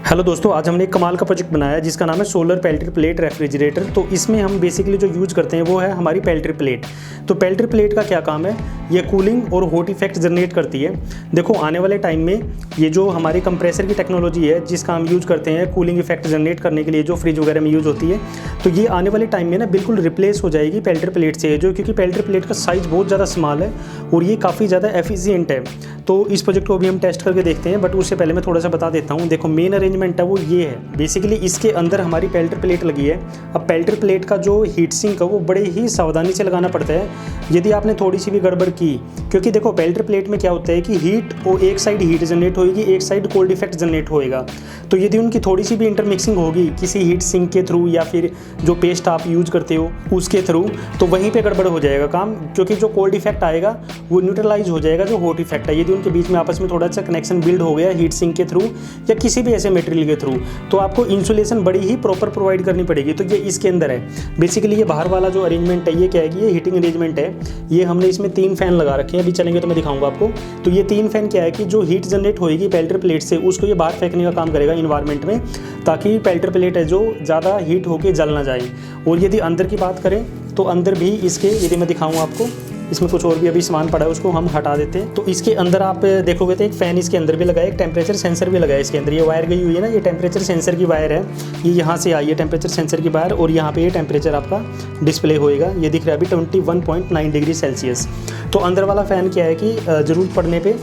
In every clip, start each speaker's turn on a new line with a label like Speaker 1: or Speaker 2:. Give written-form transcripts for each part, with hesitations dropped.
Speaker 1: Hello दोस्तों, आज हमने एक कमाल का प्रोजेक्ट बनाया है जिसका नाम है सोलर पेल्ट्री प्लेट रेफ्रिजरेटर। तो इसमें हम बेसिकली जो यूज करते हैं वो है हमारी पेल्ट्री प्लेट। तो पेल्ट्री प्लेट का क्या काम है, ये कूलिंग और हॉट इफेक्ट जनरेट करती है। देखो आने वाले टाइम में ये जो हमारी कंप्रेसर की टेक्नोलॉजी है जिसका हम यूज़ करते हैं कूलिंग इफेक्ट जनरेट करने के लिए, जो फ्रिज वगैरह में यूज़ होती है, तो ये आने वाले टाइम में ना बिल्कुल रिप्लेस हो जाएगी पेल्ट्री प्लेट से, जो क्योंकि पेल्ट्री प्लेट का साइज़ बहुत ज़्यादा स्मॉल है और ये काफ़ी ज़्यादा एफिशिएंट है। तो इस प्रोजेक्ट को अभी हम टेस्ट करके देखते हैं, बट उससे पहले मैं थोड़ा सा बता देता हूँ। देखो मेन अरेंजमेंट है वो ये है, बेसिकली इसके अंदर हमारी पेल्ट्री प्लेट लगी है। अब पेल्ट्री प्लेट का जो हीट सिंक है वो बड़े ही सावधानी से लगाना पड़ता है, यदि आपने थोड़ी सी भी गड़बड़ की, क्योंकि देखो पेल्ट्री प्लेट में क्या होता है कि हीट और एक साइड हीट जनरेट होगी, एक साइड कोल्ड इफेक्ट जनरेट होएगा। तो यदि उनकी थोड़ी सी भी इंटरमिक्सिंग होगी किसी हीट सिंक के थ्रू या फिर जो पेस्ट आप यूज करते हो उसके थ्रू, तो वहीं पे गड़बड़ हो जाएगा काम, क्योंकि जो कोल्ड इफेक्ट आएगा वो न्यूट्रलाइज हो जाएगा जो हॉट इफेक्ट है। यदि उनके बीच में आपस में थोड़ा सा कनेक्शन बिल्ड हो गया हीट सिंक के थ्रू या किसी भी ऐसे मटेरियल के थ्रू, तो आपको इंसुलेशन बड़ी ही प्रॉपर प्रोवाइड करनी पड़ेगी। तो ये इसके अंदर है बेसिकली। ये बाहर वाला जो अरेंजमेंट है ये क्या है कि ये हीटिंग अरेंजमेंट है। ये हमने इसमें 3 फैन लगा रखे हैं, अभी चलेंगे तो मैं दिखाऊंगा आपको। तो ये 3 फैन क्या है कि जो हीट जनरेट होगी पेल्ट्री प्लेट से उसको ये बाहर फेंकने का काम करेगा इन्वायरमेंट में, ताकि पेल्ट्री प्लेट है जो ज़्यादा हीट होकर जल ना जाए। और यदि अंदर की बात करें तो अंदर भी इसके, यदि मैं दिखाऊँ आपको, इसमें कुछ और भी अभी सामान पड़ा है उसको हम हटा देते हैं। तो इसके अंदर आप देखोगे तो एक फ़ैन इसके अंदर भी लगा है, एक टेम्परेचर सेंसर भी लगा है इसके अंदर। ये वायर गई हुई है ना, ये टेम्परेचर सेंसर की वायर है, ये यहाँ से आई है टेम्परेचर सेंसर की वायर, और यहाँ पे ये टेम्परेचर आपका डिस्प्ले होएगा। ये दिख रहा है अभी 21.9 डिग्री सेल्सियस। तो अंदर वाला फ़ैन क्या है कि ज़रूरत पड़ने पर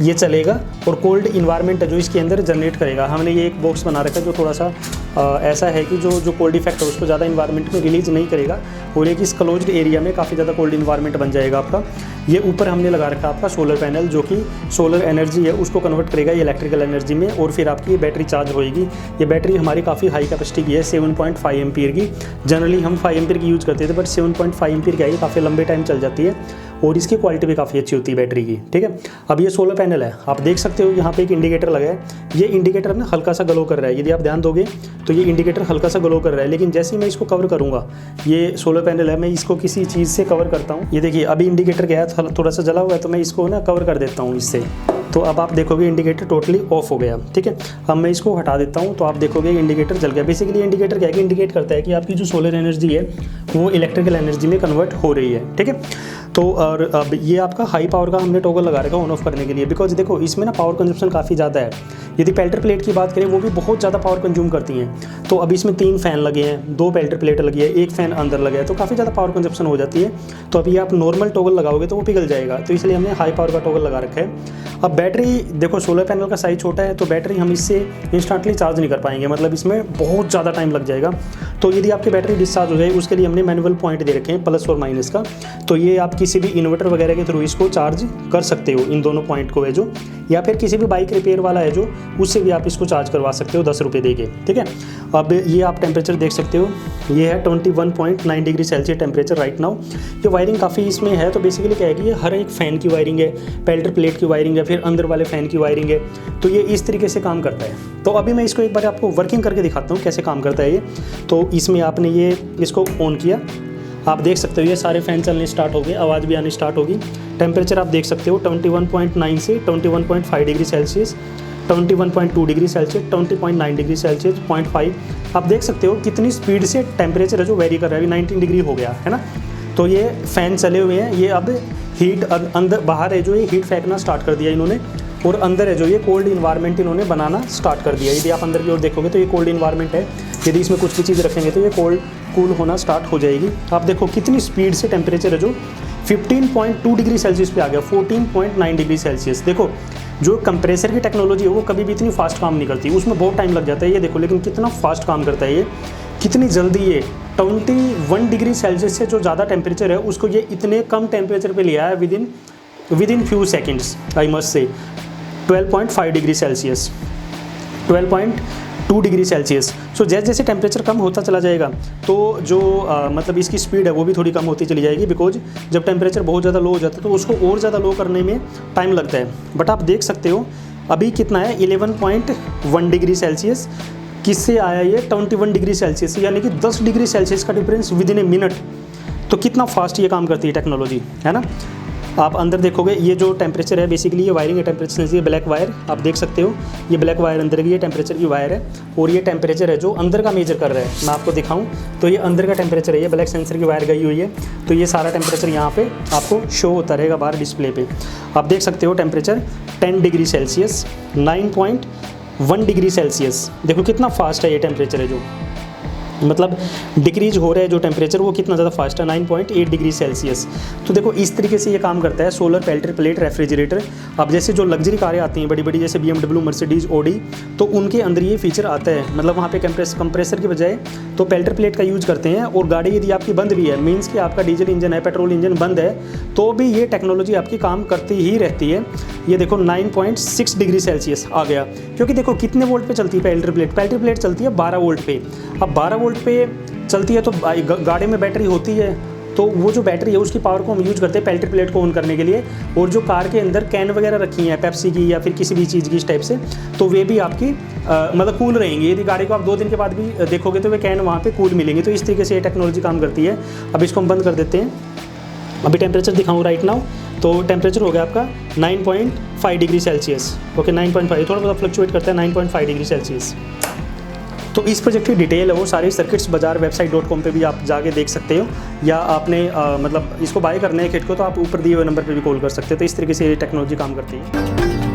Speaker 1: ये चलेगा और कोल्ड इन्वायरमेंट है जो इसके अंदर जनरेट करेगा। हमने ये एक बॉक्स बना रखा है जो थोड़ा सा ऐसा है कि जो कोल्ड इफेक्ट है उसको ज़्यादा इन्वायरमेंट में रिलीज नहीं करेगा, और एक इस क्लोज्ड एरिया में काफ़ी ज़्यादा कोल्ड इन्वायरमेंट बन जाएगा आपका। ये ऊपर हमने लगा रखा है आपका सोलर पैनल, जो कि सोलर एनर्जी है उसको कन्वर्ट करेगा ये इलेक्ट्रिकल एनर्जी में, और फिर आपकी ये बैटरी चार्ज होएगी। ये बैटरी हमारी काफ़ी हाई कैपेसिटी की है, 7.5 एम्पीयर की। जनरली हम 5 एम्पीयर की यूज़ करते थे, बट 7.5 एम्पीयर क्या है, काफ़ी लंबे टाइम चल जाती है और इसकी क्वालिटी भी काफ़ी अच्छी होती है बैटरी की। ठीक है, अब ये सोलर पैनल है, आप देख सकते हो यहाँ पे एक इंडिकेटर लगा है। ये इंडिकेटर ना हल्का सा ग्लो कर रहा है, यदि आप ध्यान दोगे तो ये इंडिकेटर हल्का सा ग्लो कर रहा है। लेकिन जैसे ही मैं इसको कवर करूँगा, ये सोलर पैनल है, मैं इसको किसी चीज़ से कवर करता हूँ, ये देखिए अभी इंडिकेटर गया है, थोड़ा सा जला हुआ है, तो मैं इसको ना कवर कर देता हूँ इससे, तो अब आप देखोगे इंडिकेटर टोटली ऑफ हो गया। ठीक है, अब मैं इसको हटा देता हूँ तो आप देखोगे इंडिकेटर जल गया। बेसिकली इंडिकेटर क्या है कि इंडिकेट करता है कि आपकी जो सोलर एनर्जी है वो इलेक्ट्रिकल एनर्जी में कन्वर्ट हो रही है। ठीक है, तो और अब ये आपका हाई पावर का हमने टॉगल लगा रखा है ऑन ऑफ करने के लिए, बिकॉज देखो इसमें ना पावर कंजप्शन काफ़ी ज़्यादा है। यदि पेल्ट्री प्लेट की बात करें वो भी बहुत ज़्यादा पावर कंज्यूम करती हैं। तो अब इसमें 3 फैन लगे हैं, 2 पेल्ट्री प्लेट लगी है, 1 फैन अंदर लगा है, तो काफ़ी ज़्यादा पावर कंजप्शन हो जाती है। तो अभी आप नॉर्मल टॉगल लगाओगे तो वो पिघल जाएगा, तो इसलिए हमने हाई पावर का टॉगल लगा रखा है। अब बैटरी देखो, सोलर पैनल का साइज छोटा है तो बैटरी हम इससे इंस्टेंटली चार्ज नहीं कर पाएंगे, मतलब इसमें बहुत ज़्यादा टाइम लग जाएगा। तो यदि आपकी बैटरी डिस्चार्ज हो जाए उसके लिए हमने मैनुअल पॉइंट दे रखे हैं प्लस और माइनस का। तो ये आप किसी भी इन्वर्टर वगैरह के थ्रू इसको चार्ज कर सकते हो, इन दोनों पॉइंट को है जो, या फिर किसी भी बाइक रिपेयर वाला है जो, उससे भी आप इसको चार्ज करवा सकते हो 10 रुपये दे के। ठीक है, अब ये आप टेम्परेचर देख सकते हो, ये है 21.9 degree Celsius temperature right now. ये वायरिंग काफ़ी इसमें है, तो बेसिकली क्या है कि ये हर एक फ़ैन की वायरिंग है, पेल्ट्री प्लेट की वायरिंग है, फिर अंदर वाले फ़ैन की वायरिंग है। तो ये इस तरीके से काम करता है। तो अभी मैं इसको एक बार आपको वर्किंग करके दिखाता हूँ कैसे काम करता है ये। तो इसमें आपने ये इसको ऑन किया, आप देख सकते हो ये सारे फ़ैन चलने स्टार्ट हो गए, आवाज़ भी आनी स्टार्ट होगी। टेम्परेचर आप देख सकते हो 21.9 से 21.5 degree Celsius, 21.2 degree Celsius, 20.9 degree Celsius, 0.5। आप देख सकते हो कितनी स्पीड से टेम्परेचर है जो वेरी कर रहा है। अभी 19 डिग्री हो गया है ना। तो ये फ़ैन चले हुए हैं, ये अब हीट अंदर बाहर है जो ये हीट फेंकना स्टार्ट कर दिया इन्होंने, और अंदर है जो ये कोल्ड इन्वायरमेंट इन्होंने बनाना स्टार्ट कर दिया। यदि आप अंदर की ओर देखोगे तो ये कोल्ड इन्वायरमेंट है, यदि इसमें कुछ भी चीज़ रखेंगे तो ये कूल होना स्टार्ट हो जाएगी। आप देखो कितनी स्पीड से टेम्परेचर है जो 15.2 डिग्री सेल्सियस पे आ गया, 14.9 डिग्री सेल्सियस। देखो जो कंप्रेसर की टेक्नोलॉजी है वो कभी भी इतनी फास्ट काम नहीं करती, उसमें बहुत टाइम लग जाता है। ये देखो लेकिन कितना फास्ट काम करता है ये, कितनी जल्दी ये 21 डिग्री सेल्सियस से जो ज़्यादा टेम्परेचर है उसको ये इतने कम टेम्परेचर पे लिया है within few seconds, I must say. 12.5 degree Celsius, 12.2 degree Celsius. So जैसे जैसे टेम्परेचर कम होता चला जाएगा तो जो मतलब इसकी स्पीड है वो भी थोड़ी कम होती चली जाएगी, बिकॉज जब टेम्परेचर बहुत ज़्यादा लो हो जाता है तो उसको और ज़्यादा लो करने में टाइम लगता है। बट आप देख सकते हो अभी कितना है, 11.1 डिग्री सेल्सियस। किससे आया ये 21 डिग्री सेल्सियस, यानी कि 10 डिग्री सेल्सियस का difference with in a minute. तो कितना फास्ट ये काम करती है टेक्नोलॉजी, है ना। आप अंदर देखोगे ये जो टेम्परेचर है बेसिकली ये वायरिंग है टेम्परेचर सेंसर, ये ब्लैक वायर आप देख सकते हो, ये ब्लैक वायर अंदर की ये टेम्परेचर की वायर है और ये टेम्परेचर है जो अंदर का मेजर कर रहा है। मैं आपको दिखाऊं तो ये अंदर का टेम्परेचर है, ये ब्लैक सेंसर की वायर गई हुई है, तो ये सारा टेम्परेचर यहाँ पे आपको शो होता रहेगा बाहर डिस्प्ले पे। आप देख सकते हो temperature 10 degree Celsius, 9.1 degree Celsius. देखो कितना फास्ट है ये टेम्परेचर है, जो मतलब डिक्रीज हो रहा है जो टेम्परेचर वो कितना ज़्यादा फास्ट है, 9.8 डिग्री सेल्सियस। तो देखो इस तरीके से ये काम करता है सोलर पेल्टियर प्लेट रेफ्रिजरेटर। अब जैसे जो लग्जरी कारें आती हैं बड़ी बड़ी, जैसे BMW, मर्सिडीज, ऑडी, तो उनके अंदर ये फीचर आता है, मतलब वहाँ पे कंप्रेसर की बजाय तो पेल्टियर प्लेट का यूज़ करते हैं। और गाड़ी यदि आपकी बंद भी है, मीन्स कि आपका डीजल इंजन है, पेट्रोल इंजन बंद है, तो भी ये टेक्नोलॉजी आपकी काम करती ही रहती है। ये देखो 9.6 डिग्री सेल्सियस आ गया, क्योंकि देखो कितने वोल्ट पे चलती है पेल्टियर प्लेट चलती है 12 वोल्ट पे। अब 12 वोल्ट पे चलती है तो गाड़ी में बैटरी होती है, तो वो जो बैटरी है उसकी पावर को हम यूज़ करते हैं पेल्टियर प्लेट को ऑन करने के लिए। और जो कार के अंदर कैन वगैरह रखी हैं पेप्सी की या फिर किसी भी चीज़ की इस टाइप से, तो वे भी आपकी मतलब कूल रहेंगी। यदि गाड़ी को आप 2 दिन के बाद भी देखोगे तो वे कैन वहाँ पे कूल मिलेंगे। तो इस तरीके से ये टेक्नोलॉजी काम करती है। अब इसको हम बंद कर देते हैं। अभी टेम्परेचर दिखाऊँ राइट नाउ, तो टेम्परेचर हो गया आपका 9.5 डिग्री सेल्सियस। ओके 9.5 थोड़ा बहुत फ्लक्चुएट करता है, 9.5 डिग्री सेल्सियस। तो इस प्रोजेक्ट की डिटेल है वो सारी सर्किट्स बाजार website.com पे भी आप जाके देख सकते हो, या आपने मतलब इसको बाय करना है किट को तो आप ऊपर दिए हुए नंबर पे भी कॉल कर सकते हो। तो इस तरीके से ये टेक्नोलॉजी काम करती है।